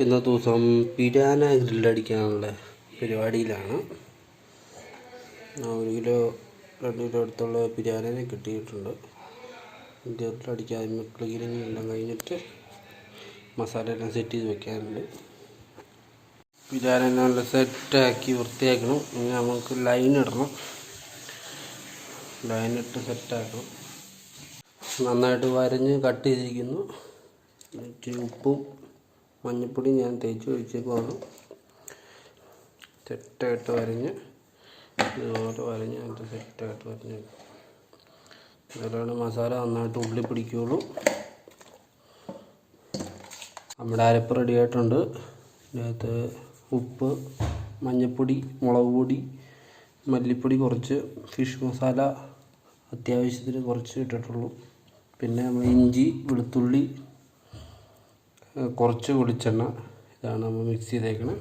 ഇന്നത്തെ ദിവസം പിരാന ഗ്രില്ലടിക്കാനുള്ള പരിപാടിയിലാണ്. 1 കിലോ 2 കിലോ അടുത്തുള്ള പിരാനനെ കിട്ടിയിട്ടുണ്ട്. ഗ്രില്ലടിക്കാൻ ക്ലീനിങ് എല്ലാം കഴിഞ്ഞിട്ട് മസാല എല്ലാം സെറ്റ് ചെയ്ത് വെക്കാനുണ്ട്. പിരാന നല്ല സെറ്റാക്കി വൃത്തിയാക്കണം. ഇനി നമുക്ക് ലൈൻ ഇടണം. ലൈനിട്ട് സെറ്റാക്കണം. നന്നായിട്ട് വരഞ്ഞ് കട്ട് ചെയ്തിരിക്കുന്നു. ഉപ്പും മഞ്ഞൾപ്പൊടി ഞാൻ തേച്ച് ഒഴിച്ചേക്കുവാണ്. സെറ്റായിട്ട് വരഞ്ഞ് ഇതുപോലെ വരഞ്ഞ് അതിൻ്റെ സെറ്റായിട്ട് വരഞ്ഞ് അതിലാണ് മസാല നന്നായിട്ട് ഉള്ളി പിടിക്കുകയുള്ളൂ. നമ്മുടെ അരപ്പ് റെഡി ആയിട്ടുണ്ട്. ഇതിനകത്ത് ഉപ്പ്, മഞ്ഞൾപ്പൊടി, മുളക് പൊടി, മല്ലിപ്പൊടി, കുറച്ച് ഫിഷ് മസാല അത്യാവശ്യത്തിന് കുറച്ച് ഇട്ടിട്ടുള്ളൂ. പിന്നെ നമ്മൾ ഇഞ്ചി, വെളുത്തുള്ളി, കുറച്ച് വെളിച്ചെണ്ണ, ഇതാണ് നമ്മൾ മിക്സ് ചെയ്തേക്കണത്.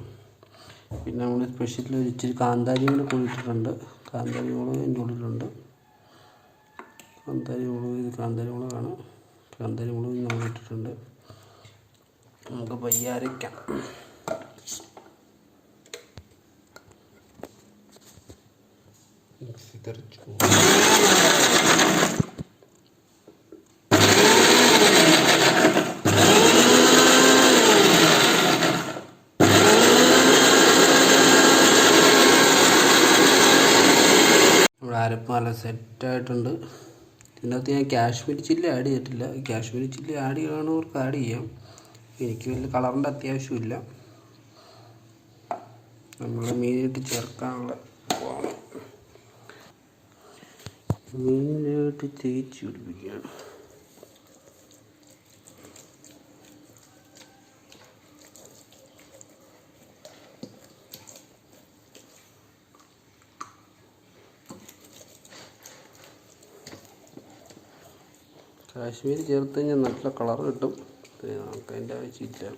പിന്നെ നമ്മൾ സ്പെഷ്യൽ ഇച്ചിരി കാന്താരി മുളക് ഇട്ടിട്ടുണ്ട്. കാന്താരി മുളക് അതിൻ്റെ ഉള്ളിലുണ്ട്. കാന്താരി മുളകാണ്. കാന്താരി മുളക് നമ്മൾ ഇട്ടിട്ടുണ്ട്. നമുക്ക് പയ്യെ അരയ്ക്കാം. മിക്സി തെറിച്ചു അരപ്പ് നല്ല സെറ്റായിട്ടുണ്ട്. ഇതിനകത്ത് ഞാൻ കാശ്മീരി ചില്ലി ആഡ് ചെയ്തിട്ടില്ല. കാശ്മീരി ചില്ലി ആഡ് ചെയ്യണവർക്ക് ആഡ് ചെയ്യാം. എനിക്ക് വലിയ കളറിൻ്റെ ആവശ്യമില്ല. നമ്മൾ മീനിട്ട് ചേർക്കാനുള്ള മീനിട്ട് തേച്ച് പിടിപ്പിക്കുകയാണ്. കാശ്മീരി ചേർത്ത് കഴിഞ്ഞാൽ നല്ല കളർ കിട്ടും. നമുക്ക് അതിൻ്റെ ആവശ്യമില്ല.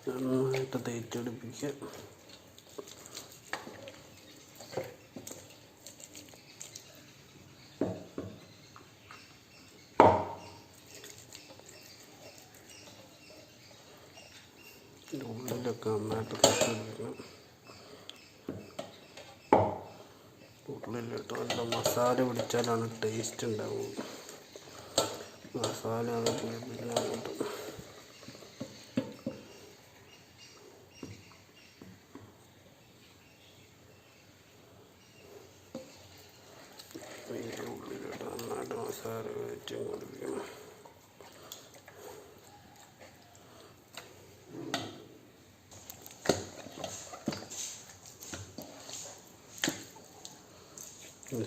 നന്നായിട്ട് തേച്ചെടുപ്പിക്കുക. ഉള്ളിലൊക്കെ നന്നായിട്ട് തേച്ചെടുക്കണം. ഉള്ളിലിട്ട് നല്ല മസാല പിടിച്ചാലാണ് ടേസ്റ്റ് ഉണ്ടാവുക. മസാല അത് പിടിപ്പിക്കാനായിട്ട് ഉള്ളിലിട്ട് നന്നായിട്ട് മസാല വെച്ച് കൊടുക്കണം.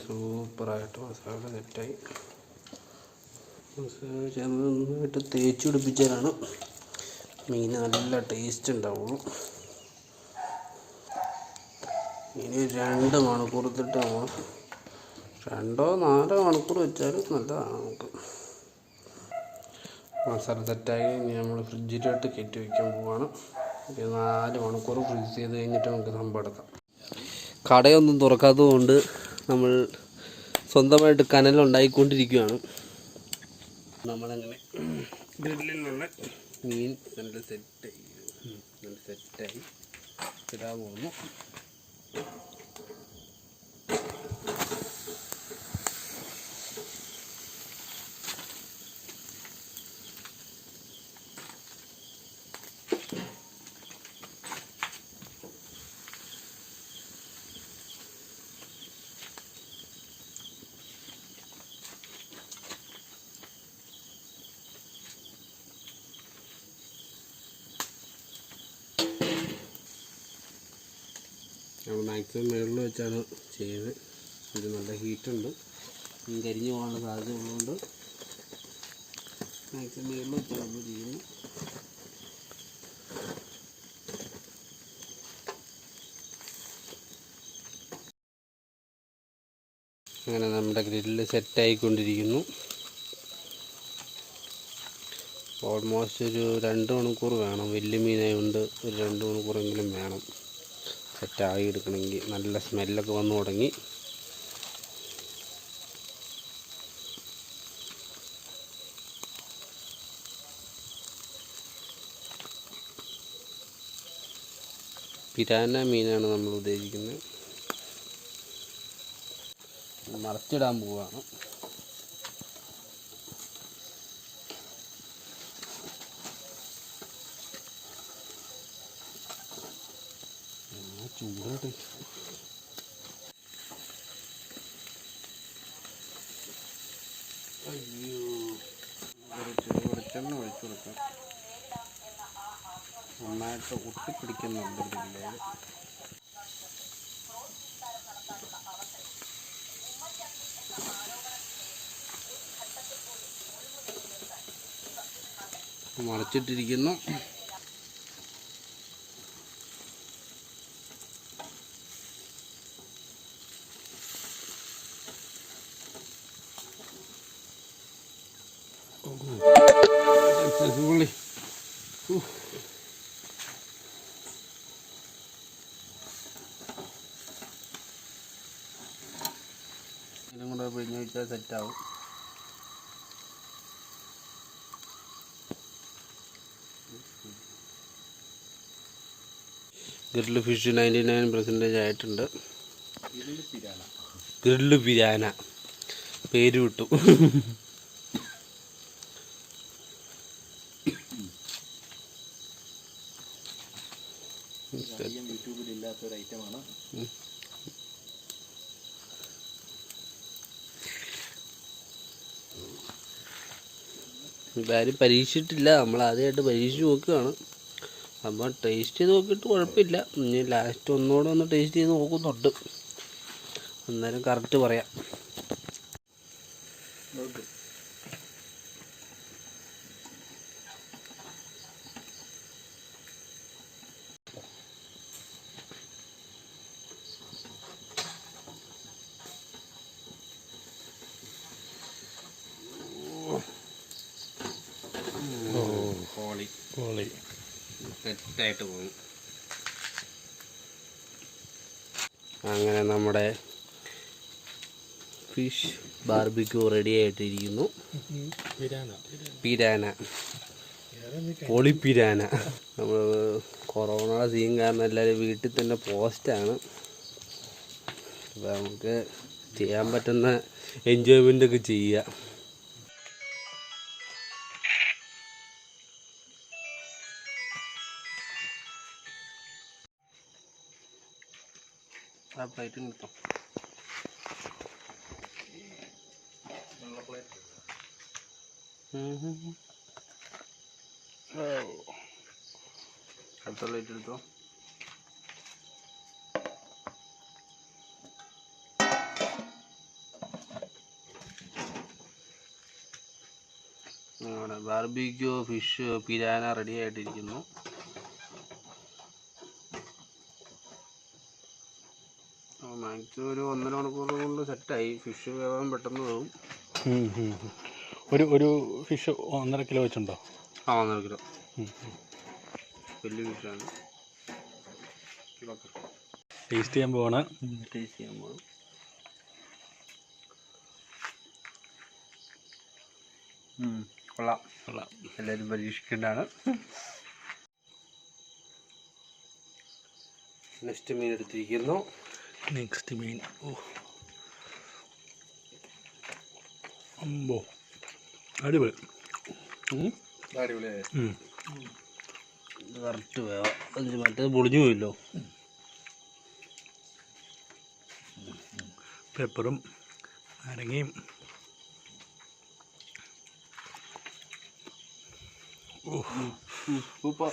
സൂപ്പറായിട്ട് മസാല സെറ്റായി. മസാല നന്നായിട്ട് തേച്ച് പിടിപ്പിച്ചാലാണ് മീൻ നല്ല ടേസ്റ്റ് ഉണ്ടാവുള്ളൂ. ഇനി 2 മണിക്കൂർ ഇട്ടിട്ട് നമ്മൾ 2-4 മണിക്കൂർ വെച്ചാലും നല്ലതാണ്. നമുക്ക് മസാല സെറ്റായി ഇനി നമ്മൾ ഫ്രിഡ്ജിലോട്ട് കയറ്റി വയ്ക്കാൻ പോവാണ്. 4 മണിക്കൂർ ഫ്രീസ് ചെയ്ത് കഴിഞ്ഞിട്ട് നമുക്ക് സംഭവം എടുക്കാം. കടയൊന്നും തുറക്കാത്തത് കൊണ്ട് നമ്മൾ സ്വന്തമായിട്ട് കനലുണ്ടായിക്കൊണ്ടിരിക്കുകയാണ്. നമ്മളങ്ങനെ ഗ്രില്ലിലുള്ള മീൻ നല്ല സെറ്റായി ഇടാൻ പോകുന്നു. നമ്മൾ മാക്സിമം മുകളിൽ വെച്ചാണ് ചെയ്യുന്നത്. ഇത് നല്ല ഹീറ്റുണ്ട്. കരിഞ്ഞു പോകാനുള്ള സാധ്യത ഉള്ളതുകൊണ്ട് മാക്സിമം മുകളിൽ വെച്ചാണ് നമ്മൾ ചെയ്യുന്നത്. അങ്ങനെ നമ്മുടെ ഗ്രില്ല് സെറ്റായിക്കൊണ്ടിരിക്കുന്നു. ഓൾമോസ്റ്റ് ഒരു 2 മണിക്കൂർ വേണം. വലിയ മീനായതുകൊണ്ട് ഒരു 2 മണിക്കൂറെങ്കിലും വേണം സെറ്റായി എടുക്കണമെങ്കിൽ. നല്ല സ്മെല്ലൊക്കെ വന്നു തുടങ്ങി. പിരാന മീനാണ് നമ്മൾ ഉദ്ദേശിക്കുന്നത്. മറച്ചിടാൻ പോവുകയാണ്. ചൂടോട്ടെ. അയ്യോ, വെളിച്ചെണ്ണ ഒഴിച്ചു കൊടുക്കാം. നന്നായിട്ട് ഒട്ടിപ്പിടിക്കുന്നുണ്ട് ഇതില്ലേ. മറച്ചിട്ടിരിക്കുന്നു. ഉള്ളി ഇതും കൂടെ പിഴിഞ്ഞ് വെച്ചാൽ സെറ്റാവും. ഗ്രില്ല് ഫിഷ് 99% ആയിട്ടുണ്ട്. ഗ്രില്ല് പിരാന പേര് വിട്ടു. യൂട്യൂബിൽ ഇല്ലാത്തൊരു ഐറ്റമാണ്. ഇതാരും പരീക്ഷിച്ചിട്ടില്ല. നമ്മൾ ആദ്യമായിട്ട് പരീക്ഷിച്ച് നോക്കുകയാണ്. അപ്പോൾ ടേസ്റ്റ് ചെയ്ത് നോക്കിയിട്ട് കുഴപ്പമില്ല. ഇനി ലാസ്റ്റ് ഒന്നുകൂടെ ഒന്ന് ടേസ്റ്റ് ചെയ്ത് നോക്കുന്നുണ്ട്. അന്നേരം കറക്റ്റ് പറയാം. കോളി സെറ്റായിട്ട് പോകും. അങ്ങനെ നമ്മുടെ ഫിഷ് ബാർബിക്യൂ റെഡി ആയിട്ടിരിക്കുന്നു. പിരാന, പൊളിപ്പിരാന. നമ്മൾ കൊറോണയുടെ സീൻ കാരണം എല്ലാവരും വീട്ടിൽ തന്നെ പോസ്റ്റാണ്. അപ്പോൾ നമുക്ക് ചെയ്യാൻ പറ്റുന്ന എൻജോയ്മെൻ്റൊക്കെ ചെയ്യുക. ആ പ്ലേറ്റ് കിട്ടും. അടുത്ത പ്ലേറ്റ് എടുത്തോ. നമ്മുടെ ബാർബിക്യൂ ഫിഷ് പിരാന റെഡി ആയിട്ടിരിക്കുന്നു. മാക്സിമം ഒരു 1.5 മണിക്കൂർ കൊണ്ട് സെറ്റായി. ഫിഷ് വേവാൻ പെട്ടെന്ന് പോകും. ഒരു ഫിഷ് 1.5 കിലോ വെച്ചുണ്ടോ? ആ, 1.5 കിലോ. വലിയ ഫിഷാണ്. ടേസ്റ്റ് ചെയ്യാൻ പോവാണ്. കൊള്ളാം. എല്ലാവരും പരീക്ഷിക്കേണ്ടതാണ്. നെക്സ്റ്റ് മീൻ എടുത്തിരിക്കുന്നു. നെക്സ്റ്റ് മീൻ. അമ്പോ, അടിപൊളി. കറക്റ്റ് വേവാ. മറ്റേത് പൊളിഞ്ഞു പോയില്ലോ. പെപ്പറും നാരങ്ങയും സൂപ്പർ.